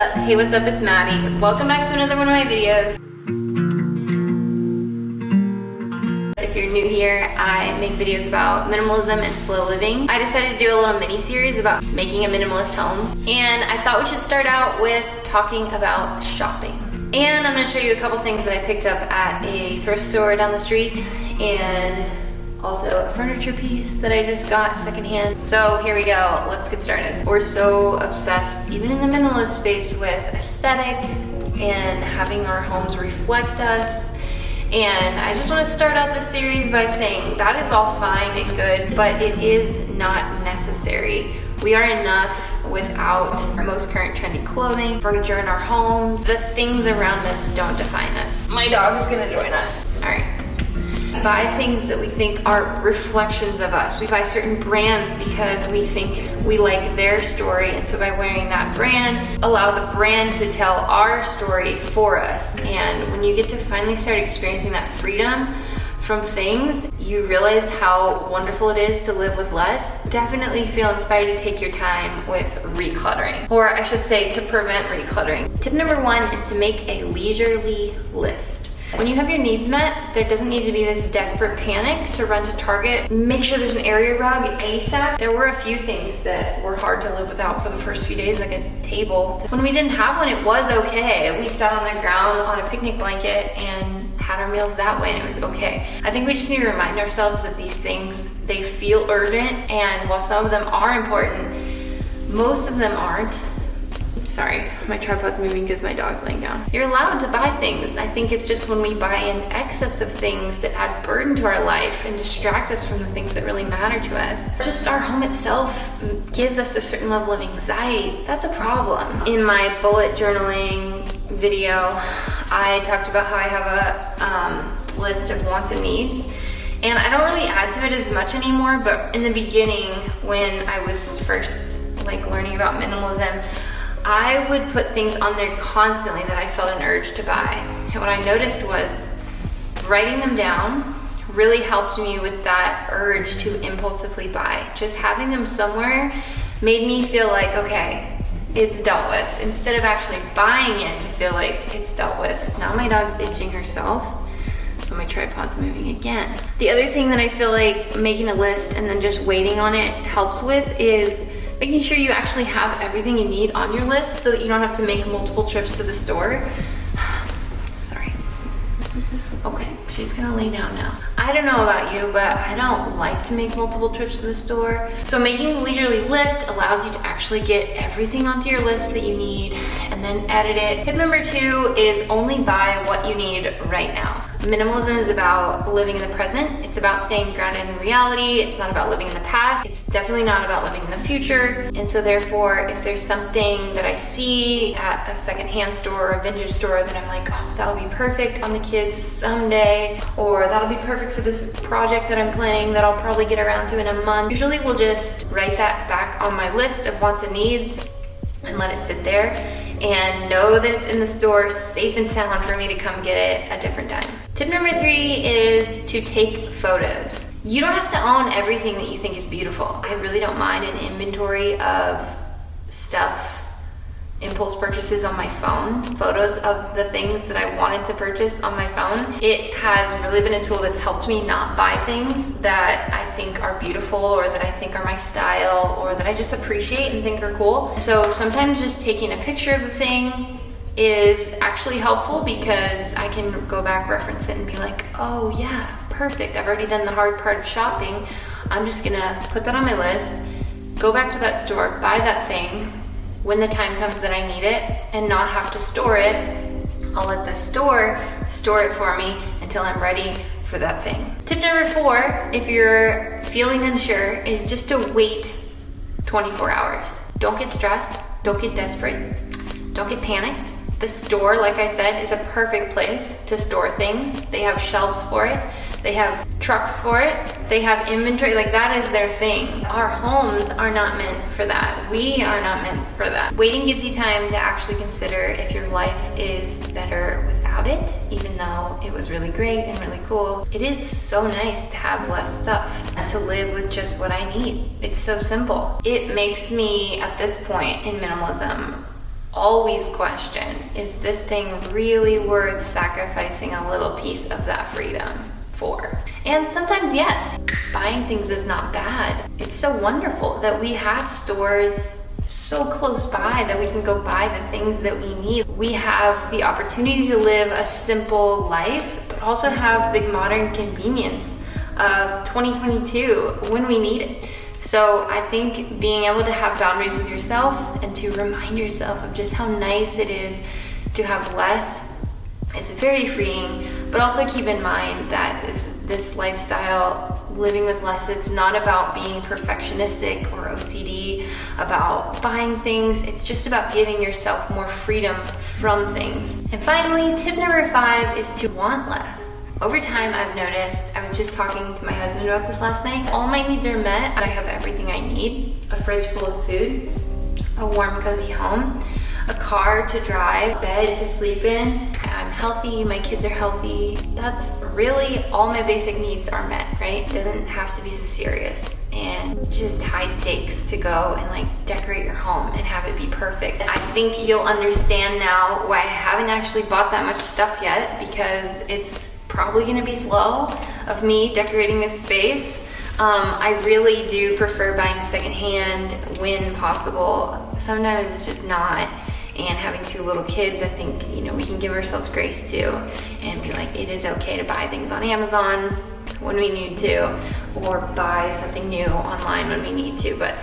Hey, what's up? It's Maddie. Welcome back to another one of my videos. If you're new here, I make videos about minimalism and slow living. I decided to do a little mini-series about making a minimalist home, and I thought we should start out with talking about shopping. And I'm going to show you a couple things that I picked up at a thrift store down the street, and also a furniture piece that I just got secondhand. So here we go, let's get started. We're so obsessed, even in the minimalist space, with aesthetic and having our homes reflect us. And I just want to start out this series by saying that is all fine and good, but it is not necessary. We are enough without our most current trendy clothing, furniture in our homes. The things around us don't define us. My dog's gonna join us. All right. We buy things that we think are reflections of us. We buy certain brands because we think we like their story, and so by wearing that brand, allow the brand to tell our story for us. And when you get to finally start experiencing that freedom from things, you realize how wonderful it is to live with less. Definitely feel inspired to take your time with recluttering, or I should say to prevent recluttering. Tip number one is to make a leisurely list. When you have your needs met, there doesn't need to be this desperate panic to run to Target. Make sure there's an area rug ASAP. There were a few things that were hard to live without for the first few days, like a table. When we didn't have one, it was okay. We sat on the ground on a picnic blanket and had our meals that way, and it was okay. I think we just need to remind ourselves that these things, they feel urgent, and while some of them are important, most of them aren't. Sorry, my tripod's moving because my dog's laying down. You're allowed to buy things. I think it's just when we buy in excess of things that add burden to our life and distract us from the things that really matter to us. Just our home itself gives us a certain level of anxiety. That's a problem. In my bullet journaling video, I talked about how I have a list of wants and needs. And I don't really add to it as much anymore, but in the beginning, when I was first learning about minimalism, I would put things on there constantly that I felt an urge to buy. And what I noticed was writing them down really helped me with that urge to impulsively buy. Just having them somewhere made me feel like, okay, it's dealt with, instead of actually buying it to feel like it's dealt with. Now my dog's itching herself, so my tripod's moving again. The other thing that I feel like making a list and then just waiting on it helps with is making sure you actually have everything you need on your list so that you don't have to make multiple trips to the store. Sorry. Okay, she's gonna lay down now. I don't know about you, but I don't like to make multiple trips to the store. So making a leisurely list allows you to actually get everything onto your list that you need and then edit it. Tip number two is only buy what you need right now. Minimalism is about living in the present. It's about staying grounded in reality. It's not about living in the past. It's definitely not about living in the future. And so therefore, if there's something that I see at a secondhand store or a vintage store that I'm like, oh, that'll be perfect on the kids someday, or that'll be perfect for this project that I'm planning that I'll probably get around to in a month, usually we'll just write that back on my list of wants and needs and let it sit there and know that it's in the store safe and sound for me to come get it a different time. Tip number three is to take photos. You don't have to own everything that you think is beautiful. I really don't mind an inventory of stuff, impulse purchases on my phone, photos of the things that I wanted to purchase on my phone. It has really been a tool that's helped me not buy things that I think are beautiful or that I think are my style or that I just appreciate and think are cool. So sometimes just taking a picture of the thing is actually helpful because I can go back, reference it, and be like, oh yeah, perfect. I've already done the hard part of shopping. I'm just gonna put that on my list, go back to that store, buy that thing when the time comes that I need it, and not have to store it. I'll let the store it for me until I'm ready for that thing. Tip number four, if you're feeling unsure, is just to wait 24 hours. Don't get stressed, don't get desperate, don't get panicked. The store, like I said, is a perfect place to store things. They have shelves for it. They have trucks for it. They have inventory, that is their thing. Our homes are not meant for that. We are not meant for that. Waiting gives you time to actually consider if your life is better without it, even though it was really great and really cool. It is so nice to have less stuff and to live with just what I need. It's so simple. It makes me, at this point in minimalism, always question, is this thing really worth sacrificing a little piece of that freedom for? And sometimes yes, buying things is not bad. It's so wonderful that we have stores so close by that we can go buy the things that we need. We have the opportunity to live a simple life, but also have the modern convenience of 2022 when we need it. So I think being able to have boundaries with yourself and to remind yourself of just how nice it is to have less is very freeing, but also keep in mind that this lifestyle, living with less, it's not about being perfectionistic or OCD about buying things. It's just about giving yourself more freedom from things. And finally, tip number 5 is to want less. Over time, I've noticed, I was just talking to my husband about this last night, all my needs are met. I have everything I need, a fridge full of food, a warm, cozy home, a car to drive, a bed to sleep in. I'm healthy, my kids are healthy. That's really all my basic needs are met, right? It doesn't have to be so serious and just high stakes to go and like decorate your home and have it be perfect. I think you'll understand now why I haven't actually bought that much stuff yet, because it's probably gonna be slow of me decorating this space. I really do prefer buying secondhand when possible. Sometimes it's just not. And having 2 little kids, I think, you know, we can give ourselves grace too and be like, it is okay to buy things on Amazon when we need to, or buy something new online when we need to. But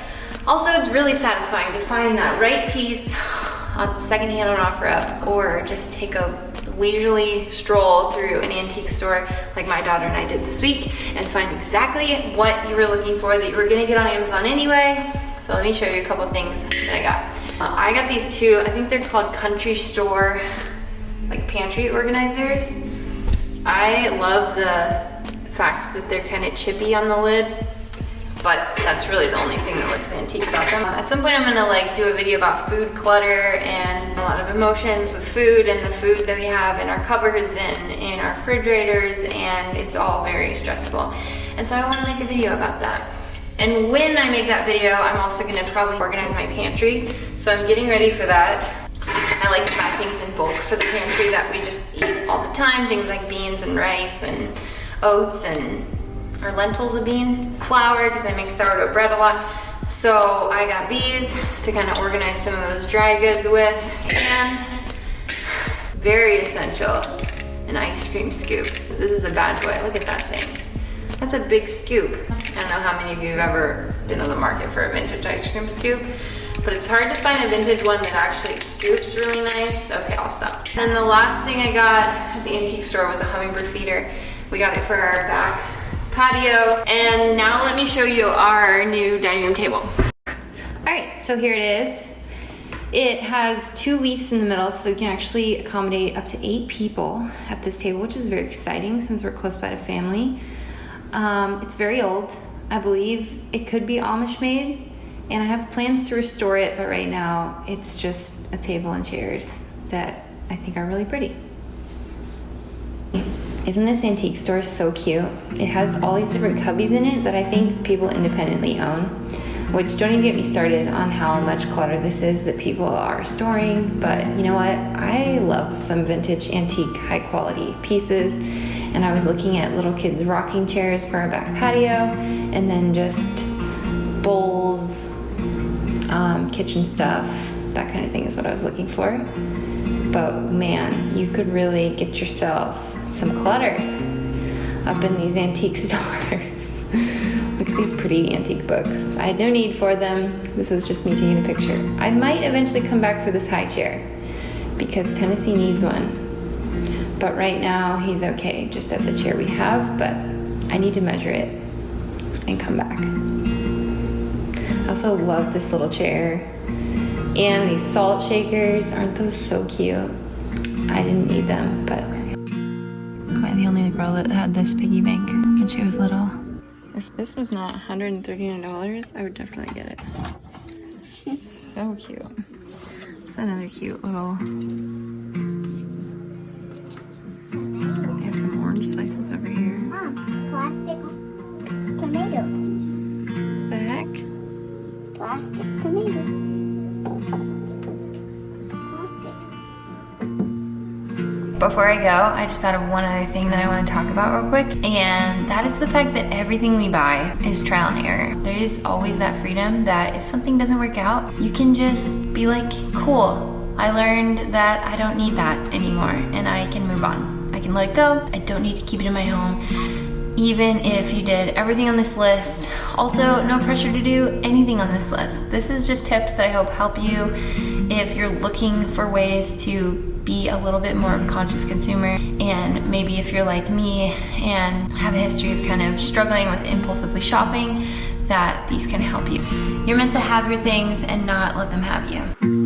also it's really satisfying to find that right piece on secondhand on OfferUp, or just take a leisurely stroll through an antique store like my daughter and I did this week and find exactly what you were looking for that you were gonna get on Amazon anyway. So let me show you a couple things that I got. I got these 2, I think they're called country store like pantry organizers. I love the fact that they're kind of chippy on the lid, but that's really the only thing that looks antique about them. At some point I'm gonna like do a video about food clutter and a lot of emotions with food and the food that we have in our cupboards and in our refrigerators, and it's all very stressful. And so I wanna make a video about that. And when I make that video, I'm also gonna probably organize my pantry. So I'm getting ready for that. I like to buy things in bulk for the pantry that we just eat all the time. Things like beans and rice and oats and, or lentils a bean, flour, because I make sourdough bread a lot. So I got these to kind of organize some of those dry goods with, and very essential, an ice cream scoop. This is a bad boy, look at that thing. That's a big scoop. I don't know how many of you have ever been on the market for a vintage ice cream scoop, but it's hard to find a vintage one that actually scoops really nice. Okay, I'll stop. And the last thing I got at the antique store was a hummingbird feeder. We got it for our back patio. And now let me show you our new dining room table. All right, so here it is. It has 2 leaves in the middle, so we can actually accommodate up to 8 people at this table, which is very exciting since we're close by to family. It's very old. I believe it could be Amish made, and I have plans to restore it, but right now it's just a table and chairs that I think are really pretty. Isn't this antique store so cute? It has all these different cubbies in it that I think people independently own, which don't even get me started on how much clutter this is that people are storing. But you know what? I love some vintage antique high quality pieces. And I was looking at little kids' rocking chairs for our back patio, and then just bowls, kitchen stuff, that kind of thing is what I was looking for. But man, you could really get yourself some clutter up in these antique stores. Look at these pretty antique books. I had no need for them. This was just me taking a picture. I might eventually come back for this high chair because Tennessee needs one. But right now, he's okay just at the chair we have, but I need to measure it and come back. I also love this little chair. And these salt shakers, aren't those so cute? I didn't need them, but am I the only girl that had this piggy bank when she was little? If this was not $139, I would definitely get it. So cute. It's another cute little... They have some orange slices over here. Plastic tomatoes. The heck? Plastic tomatoes. Before I go, I just thought of one other thing that I want to talk about real quick, and that is the fact that everything we buy is trial and error. There is always that freedom that if something doesn't work out, you can just be like, cool, I learned that I don't need that anymore, and I can move on. I can let it go. I don't need to keep it in my home, even if you did everything on this list. Also, no pressure to do anything on this list. This is just tips that I hope help you if you're looking for ways to be a little bit more of a conscious consumer, and maybe if you're like me and have a history of kind of struggling with impulsively shopping, that these can help you. You're meant to have your things and not let them have you.